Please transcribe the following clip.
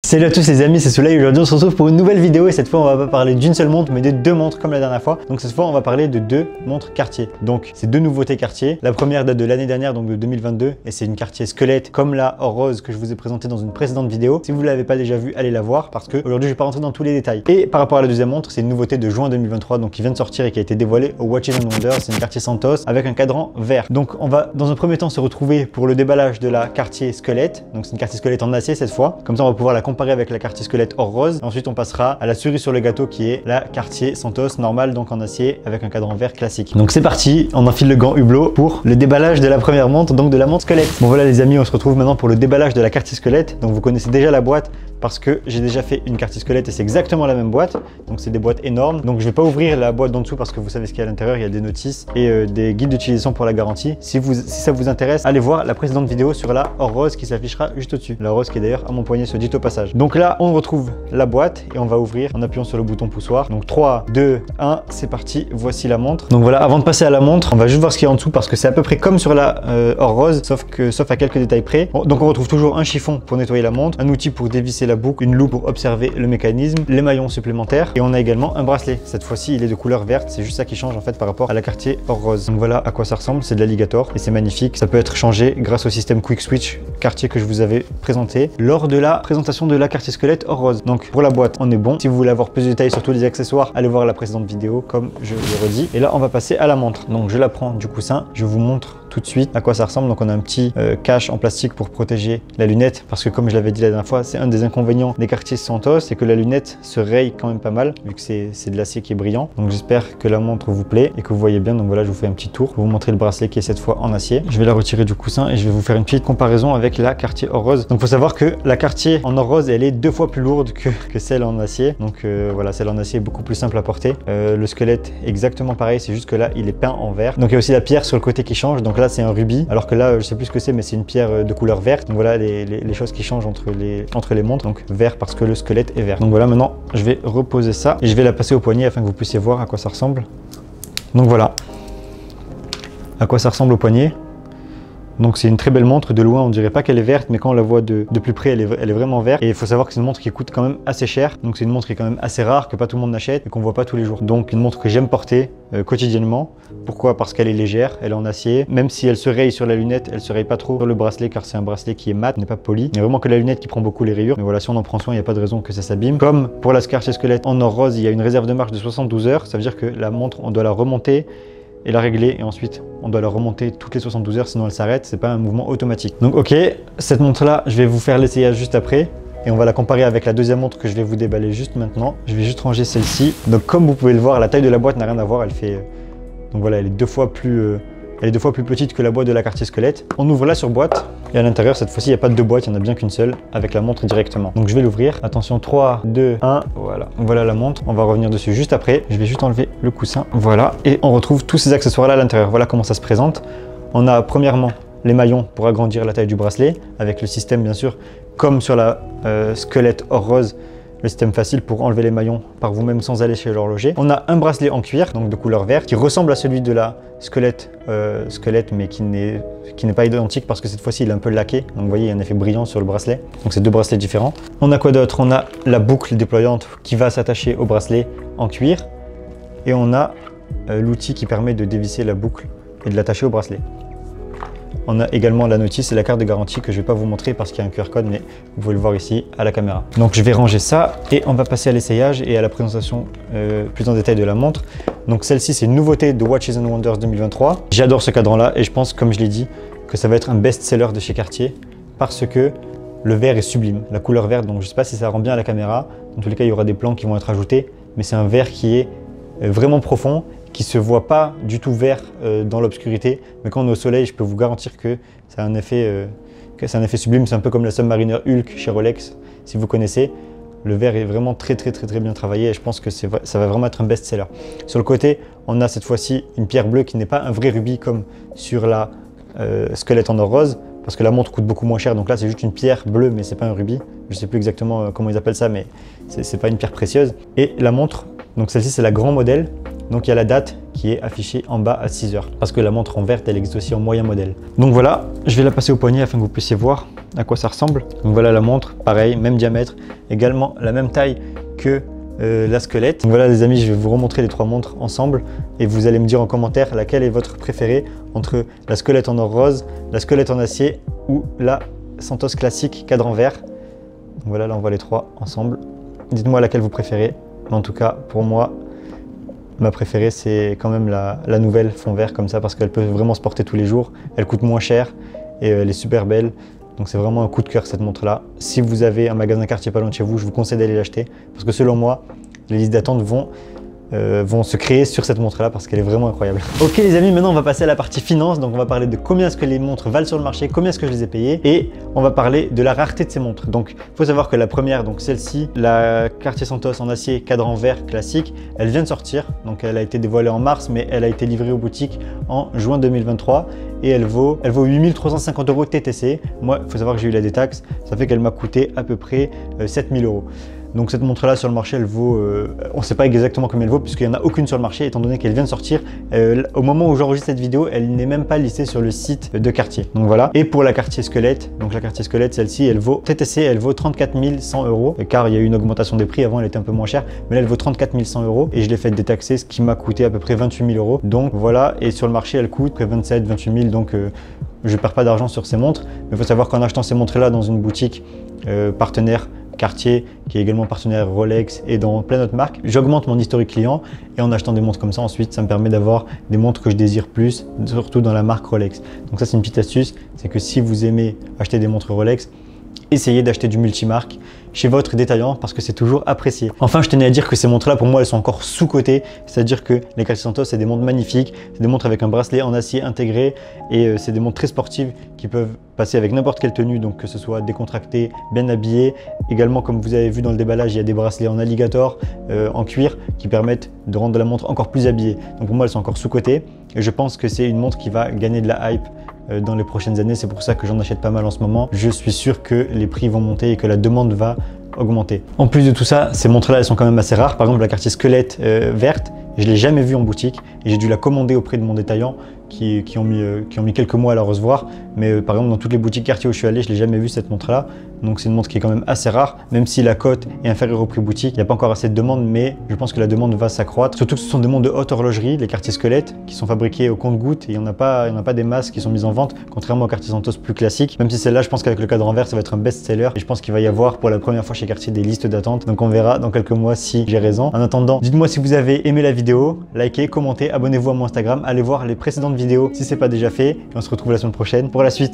Salut à tous les amis, c'est Soleil. Aujourd'hui on se retrouve pour une nouvelle vidéo et cette fois on va pas parler d'une seule montre mais de deux montres comme la dernière fois. Donc cette fois on va parler de deux montres Cartier. Donc c'est deux nouveautés Cartier. La première date de l'année dernière, donc de 2022, et c'est une Cartier squelette comme la or rose que je vous ai présentée dans une précédente vidéo. Si vous ne l'avez pas déjà vue, allez la voir parce que aujourd'hui je vais pas rentrer dans tous les détails. Et par rapport à la deuxième montre, c'est une nouveauté de juin 2023 donc qui vient de sortir et qui a été dévoilée au Watches and Wonders. C'est une Cartier Santos avec un cadran vert. Donc on va dans un premier temps se retrouver pour le déballage de la Cartier squelette. Donc c'est une Cartier squelette en acier cette fois. Comme ça on va pouvoir la comparer avec la Cartier squelette or rose. Ensuite on passera à la cerise sur le gâteau qui est la Cartier Santos normale, donc en acier avec un cadran vert classique. Donc c'est parti, on enfile le gant hublot pour le déballage de la première montre, donc de la montre squelette. Bon voilà les amis, on se retrouve maintenant pour le déballage de la Cartier squelette. Donc vous connaissez déjà la boîte parce que j'ai déjà fait une Cartier squelette et c'est exactement la même boîte. Donc c'est des boîtes énormes. Donc je vais pas ouvrir la boîte d'en dessous parce que vous savez ce qu'il y a à l'intérieur. Il y a des notices et des guides d'utilisation pour la garantie. Si ça vous intéresse, allez voir la précédente vidéo sur la or rose qui s'affichera juste au-dessus. La rose qui est d'ailleurs à mon poignet, se dit au passage. Donc là on retrouve la boîte et on va ouvrir en appuyant sur le bouton poussoir. Donc 3, 2, 1, c'est parti. Voici la montre. Donc voilà, avant de passer à la montre, on va juste voir ce qu'il y a en dessous parce que c'est à peu près comme sur la or rose, sauf à quelques détails près. Bon, donc on retrouve toujours un chiffon pour nettoyer la montre, un outil pour dévisser la boucle, une loupe pour observer le mécanisme, les maillons supplémentaires et on a également un bracelet. Cette fois-ci, il est de couleur verte. C'est juste ça qui change en fait par rapport à la Cartier or rose. Donc voilà à quoi ça ressemble. C'est de l'alligator et c'est magnifique. Ça peut être changé grâce au système Quick Switch Cartier que je vous avais présenté lors de la présentation de la Cartier squelette or rose. Donc pour la boîte, on est bon. Si vous voulez avoir plus de détails sur tous les accessoires, allez voir la précédente vidéo comme je le redis. Et là, on va passer à la montre. Donc je la prends du coussin. Je vous montre tout de suite à quoi ça ressemble. Donc on a un petit cache en plastique pour protéger la lunette parce que comme je l'avais dit la dernière fois, c'est un des inconvénients des Cartier Santos, c'est que la lunette se raye quand même pas mal vu que c'est de l'acier qui est brillant. Donc j'espère que la montre vous plaît et que vous voyez bien. Donc voilà, je vous fais un petit tour pour vous montrer le bracelet qui est cette fois en acier. Je vais la retirer du coussin et je vais vous faire une petite comparaison avec la Cartier or rose. Donc faut savoir que la Cartier en or rose, elle est 2 fois plus lourde que celle en acier. Donc voilà, celle en acier est beaucoup plus simple à porter. Le squelette exactement pareil, c'est juste que là il est peint en vert. Donc il y a aussi la pierre sur le côté qui change. Donc là c'est un rubis, alors que là je sais plus ce que c'est, mais c'est une pierre de couleur verte. Donc voilà les choses qui changent entre les montres. Donc vert parce que le squelette est vert. Donc voilà, maintenant je vais reposer ça et je vais la passer au poignet afin que vous puissiez voir à quoi ça ressemble. Donc voilà à quoi ça ressemble au poignet. Donc c'est une très belle montre, de loin on dirait pas qu'elle est verte, mais quand on la voit de plus près elle est vraiment verte. Et il faut savoir que c'est une montre qui coûte quand même assez cher, donc c'est une montre qui est quand même assez rare, que pas tout le monde achète et qu'on voit pas tous les jours. Donc une montre que j'aime porter quotidiennement. Pourquoi? Parce qu'elle est légère, elle est en acier, même si elle se raye sur la lunette, elle se raye pas trop sur le bracelet car c'est un bracelet qui est mat, n'est pas poli. Il n'y a vraiment que la lunette qui prend beaucoup les rayures, mais voilà, si on en prend soin, il n'y a pas de raison que ça s'abîme. Comme pour la Cartier squelette en or rose, il y a une réserve de marche de 72 heures, ça veut dire que la montre on doit la remonter et la régler et ensuite on doit la remonter toutes les 72 heures sinon elle s'arrête, c'est pas un mouvement automatique. Donc ok, cette montre là je vais vous faire l'essayage juste après et on va la comparer avec la deuxième montre que je vais vous déballer juste maintenant. Je vais juste ranger celle-ci. Donc comme vous pouvez le voir, la taille de la boîte n'a rien à voir, elle fait donc voilà, elle est deux fois plus petite que la boîte de la Cartier squelette. On ouvre là sur boîte et à l'intérieur cette fois-ci il n'y a pas de deux boîtes, il n'y en a bien qu'une seule avec la montre directement. Donc je vais l'ouvrir, attention 3, 2, 1, voilà. Voilà la montre, on va revenir dessus juste après. Je vais juste enlever le coussin, voilà. Et on retrouve tous ces accessoires là à l'intérieur, voilà comment ça se présente. On a premièrement les maillons pour agrandir la taille du bracelet avec le système bien sûr comme sur la squelette or rose. Le système facile pour enlever les maillons par vous-même sans aller chez l'horloger. On a un bracelet en cuir, donc de couleur verte, qui ressemble à celui de la squelette, mais qui n'est pas identique parce que cette fois-ci il est un peu laqué. Donc vous voyez, il y a un effet brillant sur le bracelet. Donc c'est deux bracelets différents. On a quoi d'autre? On a la boucle déployante qui va s'attacher au bracelet en cuir. Et on a l'outil qui permet de dévisser la boucle et de l'attacher au bracelet. On a également la notice et la carte de garantie que je ne vais pas vous montrer parce qu'il y a un QR code, mais vous pouvez le voir ici à la caméra. Donc je vais ranger ça et on va passer à l'essayage et à la présentation plus en détail de la montre. Donc celle-ci c'est une nouveauté de Watches and Wonders 2023. J'adore ce cadran-là et je pense, comme je l'ai dit, que ça va être un best-seller de chez Cartier parce que le vert est sublime, la couleur verte. Donc je ne sais pas si ça rend bien à la caméra. Dans tous les cas, il y aura des plans qui vont être ajoutés, mais c'est un vert qui est vraiment profond, qui se voit pas du tout vert dans l'obscurité, mais quand on est au soleil, je peux vous garantir que c'est un effet sublime. C'est un peu comme la Submariner Hulk chez Rolex, si vous connaissez. Le vert est vraiment très bien travaillé et je pense que ça va vraiment être un best-seller. Sur le côté, on a cette fois-ci une pierre bleue qui n'est pas un vrai rubis comme sur la squelette en or rose, parce que la montre coûte beaucoup moins cher. Donc là, c'est juste une pierre bleue, mais c'est pas un rubis. Je sais plus exactement comment ils appellent ça, mais c'est pas une pierre précieuse. Et la montre, donc celle-ci, c'est la grand modèle. Donc il y a la date qui est affiché en bas à 6 heures. Parce que la montre en verte, elle existe aussi en moyen modèle. Donc voilà, je vais la passer au poignet afin que vous puissiez voir à quoi ça ressemble. Donc voilà la montre, pareil, même diamètre, également la même taille que la squelette. Donc voilà les amis, je vais vous remontrer les trois montres ensemble et vous allez me dire en commentaire laquelle est votre préférée entre la squelette en or rose, la squelette en acier ou la Santos classique cadran vert. Donc voilà, là on voit les trois ensemble. Dites-moi laquelle vous préférez. Mais en tout cas, pour moi, ma préférée c'est quand même la nouvelle fond vert comme ça parce qu'elle peut vraiment se porter tous les jours. Elle coûte moins cher et elle est super belle. Donc c'est vraiment un coup de cœur cette montre là. Si vous avez un magasin Cartier pas loin de chez vous, je vous conseille d'aller l'acheter parce que selon moi, les listes d'attente vont se créer sur cette montre là parce qu'elle est vraiment incroyable. Ok les amis, maintenant on va passer à la partie finance. Donc on va parler de combien est-ce que les montres valent sur le marché, combien est-ce que je les ai payées et on va parler de la rareté de ces montres. Donc il faut savoir que la première, donc celle-ci, la Cartier Santos en acier cadran vert classique, elle vient de sortir. Donc elle a été dévoilée en mars mais elle a été livrée aux boutiques en juin 2023 et elle vaut 8350 € TTC. Moi il faut savoir que j'ai eu la détaxe, ça fait qu'elle m'a coûté à peu près 7000 €. Donc cette montre là sur le marché elle vaut, on ne sait pas exactement combien elle vaut puisqu'il n'y en a aucune sur le marché étant donné qu'elle vient de sortir. Au moment où j'enregistre cette vidéo, elle n'est même pas listée sur le site de Cartier. Donc voilà. Et pour la Cartier squelette, donc la Cartier squelette, celle-ci elle vaut TTC, elle vaut 34 100 € car il y a eu une augmentation des prix. Avant elle était un peu moins chère mais là elle vaut 34 100 € et je l'ai fait détaxer, ce qui m'a coûté à peu près 28 000 €. Donc voilà, et sur le marché elle coûte près 27 28 000, donc je perds pas d'argent sur ces montres. Mais il faut savoir qu'en achetant ces montres là dans une boutique partenaire Cartier, qui est également partenaire Rolex et dans plein d'autres marques, j'augmente mon historique client et en achetant des montres comme ça ensuite ça me permet d'avoir des montres que je désire plus, surtout dans la marque Rolex. Donc ça c'est une petite astuce, c'est que si vous aimez acheter des montres Rolex, essayez d'acheter du multimarque chez votre détaillant parce que c'est toujours apprécié. Enfin, je tenais à dire que ces montres là pour moi elles sont encore sous-cotées, c'est-à-dire que les Cartier Santos c'est des montres magnifiques, c'est des montres avec un bracelet en acier intégré et c'est des montres très sportives qui peuvent passer avec n'importe quelle tenue, donc que ce soit décontracté, bien habillé. Également, comme vous avez vu dans le déballage, il y a des bracelets en alligator, en cuir qui permettent de rendre la montre encore plus habillée. Donc pour moi elles sont encore sous-cotées et je pense que c'est une montre qui va gagner de la hype dans les prochaines années. C'est pour ça que j'en achète pas mal en ce moment. Je suis sûr que les prix vont monter et que la demande va augmenter. En plus de tout ça, ces montres là elles sont quand même assez rares. Par exemple la Cartier squelette verte, je l'ai jamais vue en boutique et j'ai dû la commander auprès de mon détaillant qui ont mis quelques mois à la recevoir. Mais par exemple dans toutes les boutiques Cartier où je suis allé, je l'ai jamais vue cette montre là. Donc c'est une montre qui est quand même assez rare, même si la cote est inférieure au prix boutique. Il n'y a pas encore assez de demande, mais je pense que la demande va s'accroître. Surtout que ce sont des montres de haute horlogerie, les Cartier squelettes, qui sont fabriquées au compte-gouttes et il n'y en a pas des masses qui sont mises en vente, contrairement aux Cartier Santos plus classiques. Même si celle-là, je pense qu'avec le cadran vert, ça va être un best-seller et je pense qu'il va y avoir pour la première fois chez Cartier des listes d'attente. Donc on verra dans quelques mois si j'ai raison. En attendant, dites-moi si vous avez aimé la vidéo, likez, commentez, abonnez-vous à mon Instagram, allez voir les précédentes vidéos si ce n'est pas déjà fait et on se retrouve la semaine prochaine pour la suite.